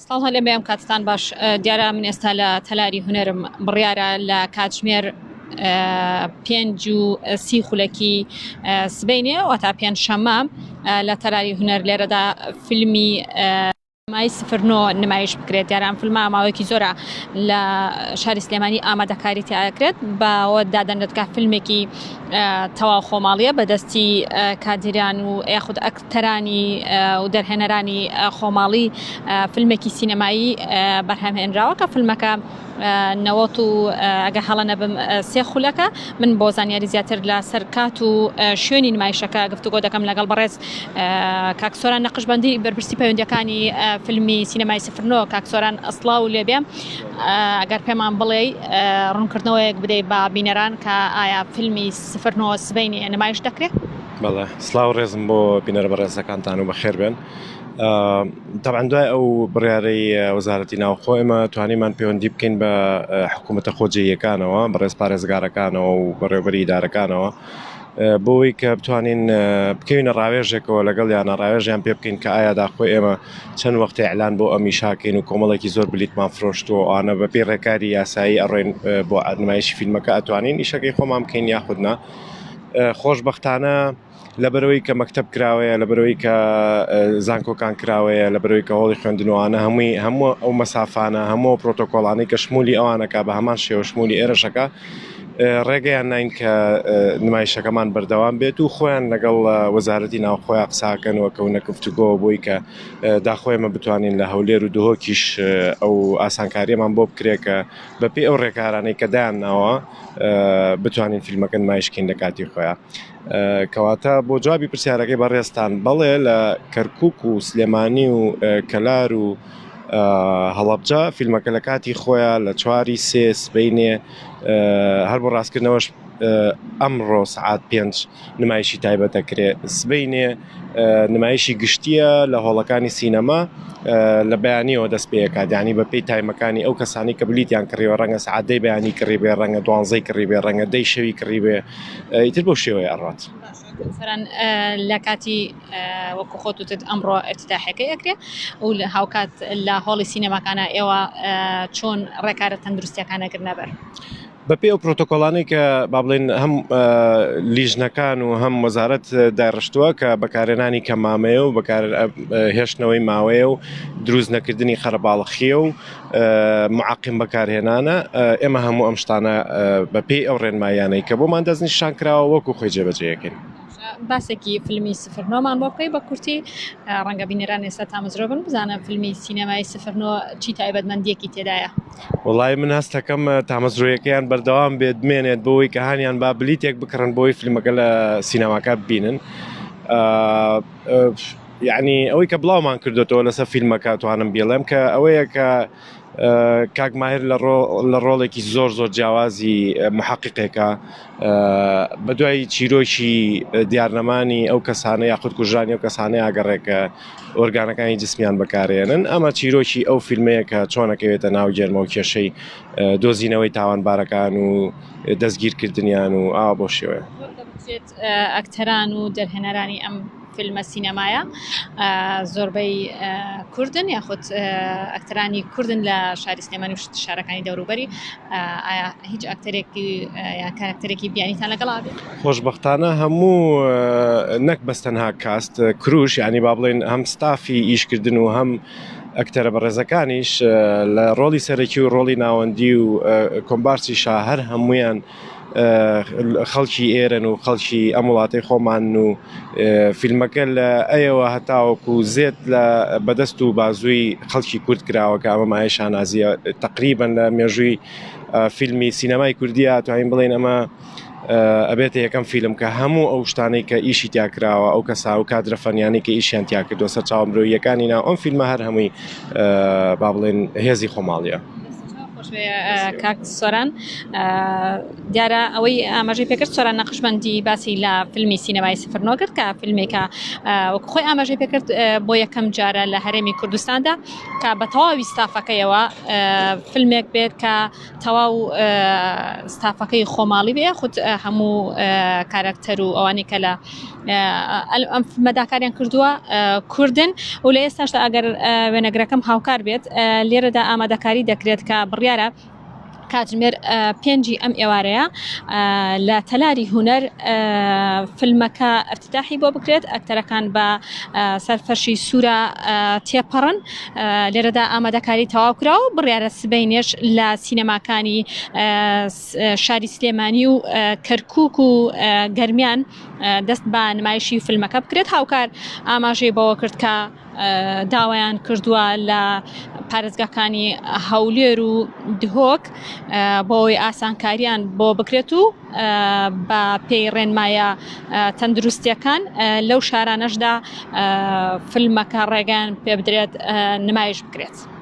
سڵ هەلێ بێم کاتتان باش دیارە من ئێستا لە تەلاری هونەرم بڕیارە لە کاتژمێر 5:30 خولەکی سبەینێ واتا پێنج شەمە لە تەلاری هونەر لێرەدا فیلمی مای 09 نمایش بکرێت. دیارە ئەم فیلمە ماوەیەکی زۆرە لە شاری سلێمانی ئامادەکاری تیاکرێت بەوە دادەنێتکە فیلمێکی تەواو خۆماڵیە بەدەستی کادیران و یاخود ئەکتەرانی و دەرهێنەرانی خۆماڵی فیلمێکی سینەمایی بەرهەمهێنراوە کە فیلمەکە نەوەت و ئەگە هەڵە نەبم سێ خولەکە. من بۆ زانیاری زیاتر لە سەر کات و شوێنی نمایشەکە گفتوگۆ دەکەم لەگەڵ بەڕێز کاکسۆران نەقشبەندی بەرپرسی پەیوەندیەکانی فیلمی سینەمای 09 کاکسۆران ئەسڵاو لێبێ ئەگەر پێمان بڵێ ڕوونکردنەوەیەک بدەیت بە بینەران کە ئایا فیلمی 09 سبەینێ نمایش دەکرێت؟ بەڵێ سڵاو ڕێزم بۆ بینەرە بەڕێزەکانتان و بەخێر بێن. طبعا دوای ئەو بڕیارەی وەزارەتی ناوخۆ ئێمە توانیمان پەیوەندی بکەین بە حکوومەتە خۆجێیەکانەوە بەڕێز پارێزگارەکانەوە و بەڕێوەبەری ئیدارەکانەوە بۆی کە بتوانین بکەینە ڕاوێژێکەوە لەگەڵ یانە ڕاوێژیان پێ بکەین کە ئایا داخۆی ئێمە چەند وەختی ئەعلان بۆ ئەمی شاکەین و کۆمەڵێکی زۆر بلیتمان فرۆشتووە ئەوانە بەپێی ڕێکاری یاسایی ئەڕێن بۆ نمایشی فیلمەکە ئەتوانین ئیشەکەی خۆمان بکەین یاخودنا. خۆشبەختانە لەبەرەوەی کە مەکتەب کراوەیە لەبەرەوەی کە زانکۆکان کراوەیە لەبەرەوەی کە هۆڵی خوێندنەوەوانە هەموو ئەو مەسافانە هەموو پرۆتۆکۆڵانەی کە شمولی ئەوانەکە بە هەمان شێوە شمولی ئێرەشەکە ڕێگەیان نین کە نمایشەکەمان بەردەوام بێت و خۆیان لەگەڵ وەزارەتی ناوخۆیان قساکەنەوە کەونە گفتوگۆ بۆی کە داخۆیمە بتوانین لە هەولێر و دهۆکیش ئەو ئاسانکاریەمان بۆ بکرێت کە بەپێی ئەو ڕێکارانەی کە دایانناوە بتوانین فیلمەکە نمایشکەین لە کاتی خۆیان. کەواتە بۆ جوابی پرسیارەکەی بەڕێستان بەڵێ لە کەرکووک و سلێمانی و کەلار و هەڵەبجە فیلمەکە لە کاتی خۆیان لە 4 سبەینێ هەر بۆ ڕاستکردنەوەش ئەمڕۆ سعات 5 نمایشی تایبەت دەکرێت. سبەینێ نمایشی گشتیە لە هۆڵەکانی سینەما لە بەیانیەوە دەست پێکات ینی بەپێی تایمەکانی ئەو کەسانی کە بلیتیان کڕیوە ڕەنگە سعاتەی بەیانی کڕی بێ ڕەنگە 12 کڕی بێ ڕەنگە 10 شەوی کڕی بێ ئیتر بۆ شێوەیە ئەڕات. سەران لە کاتی وەکو خۆتت ئەمڕۆ ئەفتتاحەکەی ئەکرێت و لە هاوکات لە هۆڵی سینەماکانە ئێوە چۆن ڕێکارە تەندروستیەکانەگر نەبەر؟ بەپێ ئەو پرۆتۆکۆڵانی کە با بڵێن هەم لیژنەکان و هەم وەزارەت داڕشتووە کە بەکارێنانی کەمامەیە و هێشتنەوەی ماوەیە و دروست نەکردنی خەرەباڵخیە و معاقیم بەکارهێنانە ئێمە هەموو ئەم شتانە بەپێی ئەو ڕێنمایانەی کە بۆمان دەستنیشان کراوە وەکو خۆی جێبەجێیەکەین. باسێکی فیلمی 09مان بۆ بکەی بە کورتی ڕەنگە بینەران ئێستا تامەزرۆ بن بزانە فیلمی سینەمای 09 چی تایبەتمەندیەکی تێدایە؟ وڵای من هەستەکەم تامەزرۆیەکەیان بەردەوام بێت بمێنێت بۆی کە هانیان با بلیتێک بکڕن بۆی فیلمەکە لە سینەماکە ببینن. یعنی ئەوەی کە بڵاومان کردوێتەوە لەسەر فیلمەکە توانم بێڵێم کە ئەوەیە کە کاک ماهر لە ڕۆڵێکی زۆر جیاوازی محققێکە بە دوای چیرۆکی دیارنەمانی ئەو کەسانە یاخود کوژرانی ئەو کەسانەی ئاگەڕێکە ئۆرگانەکانی جسمیان بەکارێنن. ئەمە چیرۆکی ئەو فیلمەیە کە چۆنەکەوێتە ناو جێرمە و کێشەی دۆزینەوەی تاوانبارەکان و دەستگیرکردنیان و ئاوا بۆ شێوەیە. ئەکتەران و دەرهێنەرانی ئەم فیلمە سینەمایە زۆربەی کوردن یاخود ئەکتەرانی کوردن لە شاری سلێمانی و شارەکانی دەوروبەری ئایا هیچ ئەکتەرێکی یا کارکتەرێکی بیانیتان لەگەڵا بێت؟ خۆشبەختانە هەموو نەک بەستەنها کاست کروش ینی با بڵێن هەم ستافی ئیشکردن و هەم ئەکتەرە بەڕێزەکانیش لە ڕۆڵی سەرەکی و ڕۆڵی ناوەندی و کۆمبارسی شاهەر هەمویان خەڵکی ئێرن و خەڵکی ئەم وڵاتەی خۆمان و فیلمەکە لە ئەیەوە هەتاوەکو زێت لە بەدەست و بازووی خەڵکی کورد کراوە کە ئەمە مایە شانازیە تقریبەن لە مێژووی فیلمی سینەمای کوردیە توانین بڵێن ئەمە ئەبێتە یەکەم فیلم کە هەموو ئەو شتانەی کە ئیشی تیاکراوە ئەو کەسا و کادرە فەنیانی کە ئیشیان تیا کردووە سەر چاوەمرۆییەکانی ناو ئەم فیلمە هەر هەمووی با بڵێن هێزی خۆماڵیە. کاک سۆران دیارە ئەوەی ئاماژەی پێکرد سۆران نەقشبەندی باسی لە فیلمی سینەمای سفرنۆ کرد کە فیلمێکە وەکو خۆی ئاماژەی پێکرد بۆ یەکەم جارە لە هەرێمی کوردستاندا کە بە تەواوی ستافەکەیەوە فیلمێک بێت کە تەواو ستافەکەی خۆماڵی بێ خود هەموو کارکتەر و ئەوانی کە لە ئەم مەداکاریان کردووە کوردن و لە ئێستاشدا ئەگەر وێنەگرەکەم هاوکار بێت لێرەدا ئامادەکاری دەکرێت کە بڕیارە کاتژمێر 5 ئەم ئێوارەیە لە تەلاری هونەر فیلمەکە افتتاحی بۆ بکرێت ئەکتەرەکان بە سەرفەرشی سوورە تێپەڕن لێرەدا ئامادەکاری تەواو کراوە بڕیارە سبەینێش لە سینەماکانی شاری سلێمانی و کەرکووک و گەرمیان دەست بە نمایشی فیلمەکە بکرێت هاوکار ئاماژەی بەوە کرد کە داوایان کردووە لە پارێزگاکانی هەولێر و دهۆک بۆی ئاسانکاریان بۆ بکرێت و بە پێی ڕێنمایە تەندروستیەکان لەو شارانەشدا فیلمەکە ڕێگەیان پێ بدرێت نمایش بکرێت.